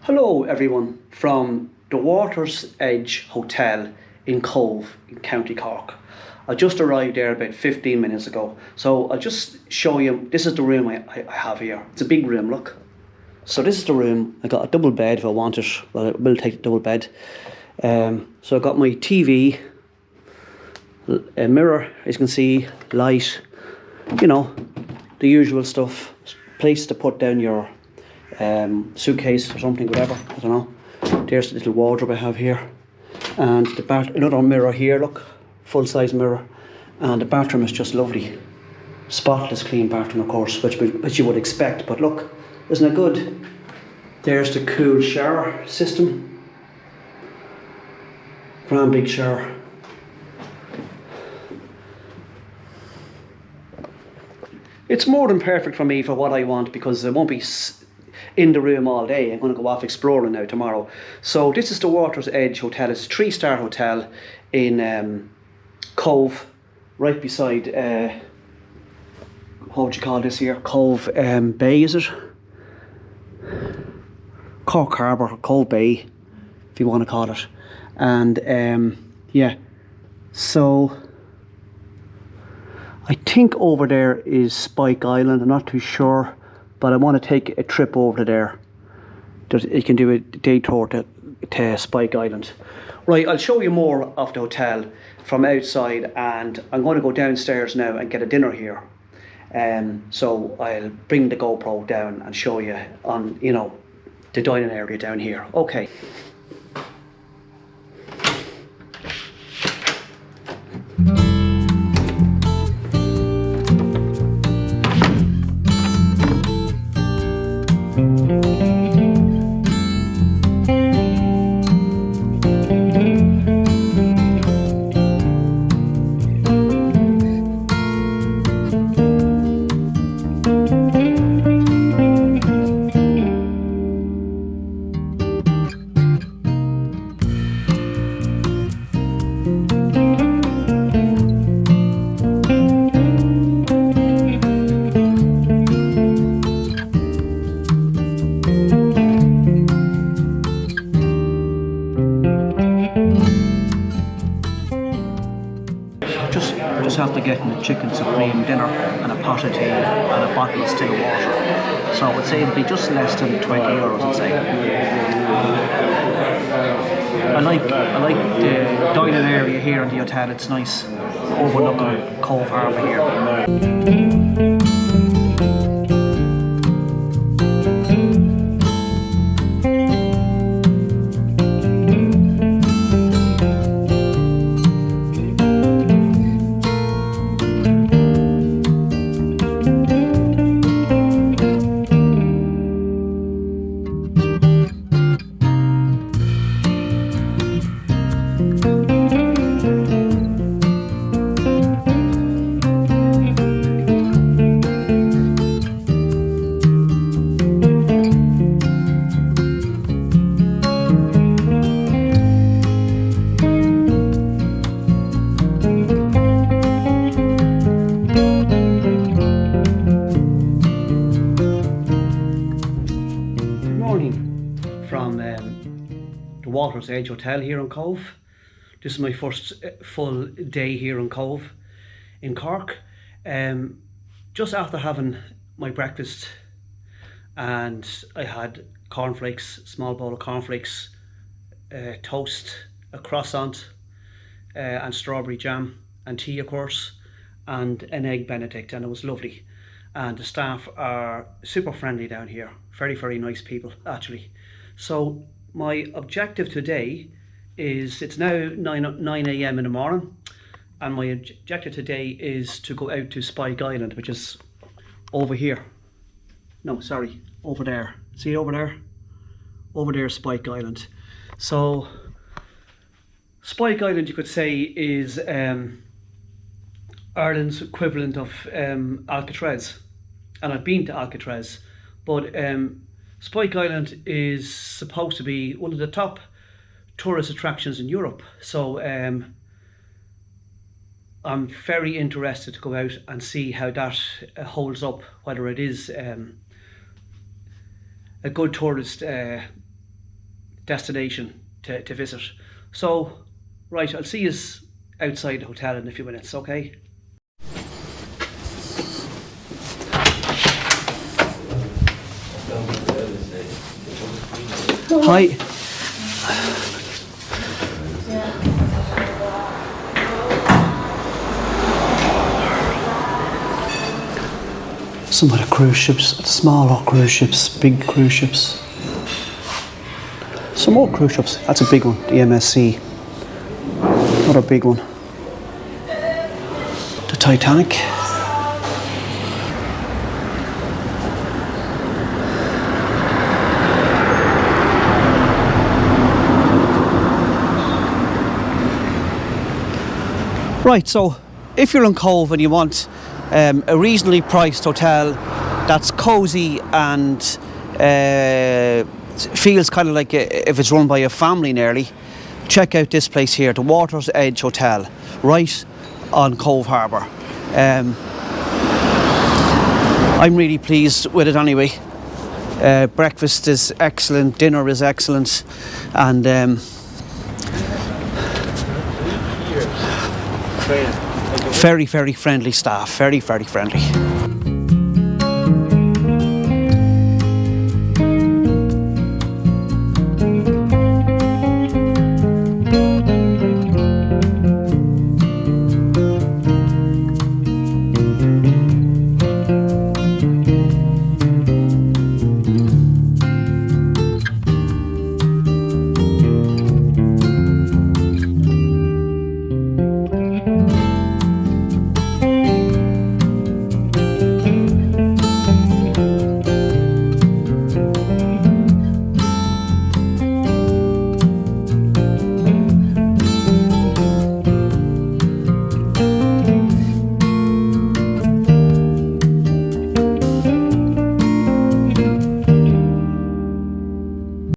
Hello everyone from the Watersedge Hotel in Cobh in County Cork. I just arrived there about 15 minutes ago, so I'll just show you. This is the room I have here. It's a big room, look. So this is the room. I got a double bed if I want it. Well, I will take the double bed. So I got my TV, a mirror, as you can see, light, you know, the usual stuff. Place to put down your suitcase or something, whatever, I don't know. There's the little wardrobe I have here, and the another mirror here, look, full size mirror, and the bathroom is just lovely, spotless clean bathroom, of course, which you would expect, but look, isn't it good? There's the cool shower system, grand big shower. It's more than perfect for me for what I want, because I won't be in the room all day. I'm going to go off exploring now tomorrow. So this is the Watersedge Hotel. It's a 3-star hotel in Cobh, right beside what would you call this here? Cobh Bay, is it? Cork Harbour, Cobh Bay, if you want to call it. And yeah, so I think over there is Spike Island. I'm not too sure, but I want to take a trip over to there. You can do a day tour to Spike Island. Right, I'll show you more of the hotel from outside, and I'm going to go downstairs now and get a dinner here. So I'll bring the GoPro down and show you on, you know, the dining area down here. Okay. Just have to get in a chicken supreme dinner and a pot of tea and a bottle of still water. So I would say it'd be just less than €20, I'd say. I like the dining area here in the hotel. It's nice, overlooking Cobh Harbour here. From the Watersedge Hotel here in Cobh. This is my first full day here in Cobh in Cork. Just after having my breakfast, and I had cornflakes, small bowl of cornflakes, toast, a croissant, and strawberry jam, and tea of course, and an egg benedict, and it was lovely. And the staff are super friendly down here, very, very nice people actually. So my objective today is, it's now 9 AM in the morning, and my objective today is to go out to Spike Island, which is over here. No, sorry, over there. See over there? Over there is Spike Island. So Spike Island, you could say, is Ireland's equivalent of Alcatraz, and I've been to Alcatraz, but Spike Island is supposed to be one of the top tourist attractions in Europe. So I'm very interested to go out and see how that holds up, whether it is a good tourist destination to visit. So, right, I'll see you outside the hotel in a few minutes, okay? Hi. Some of the cruise ships, smaller cruise ships, big cruise ships. Some more cruise ships. That's a big one, the MSC. Another big one. The Titanic. Right, so if you're in Cobh and you want a reasonably priced hotel that's cosy and feels kind of like if it's run by a family nearly, check out this place here, the Watersedge Hotel, right on Cobh Harbour. I'm really pleased with it anyway. Breakfast is excellent, dinner is excellent, and very, very friendly staff, very, very friendly.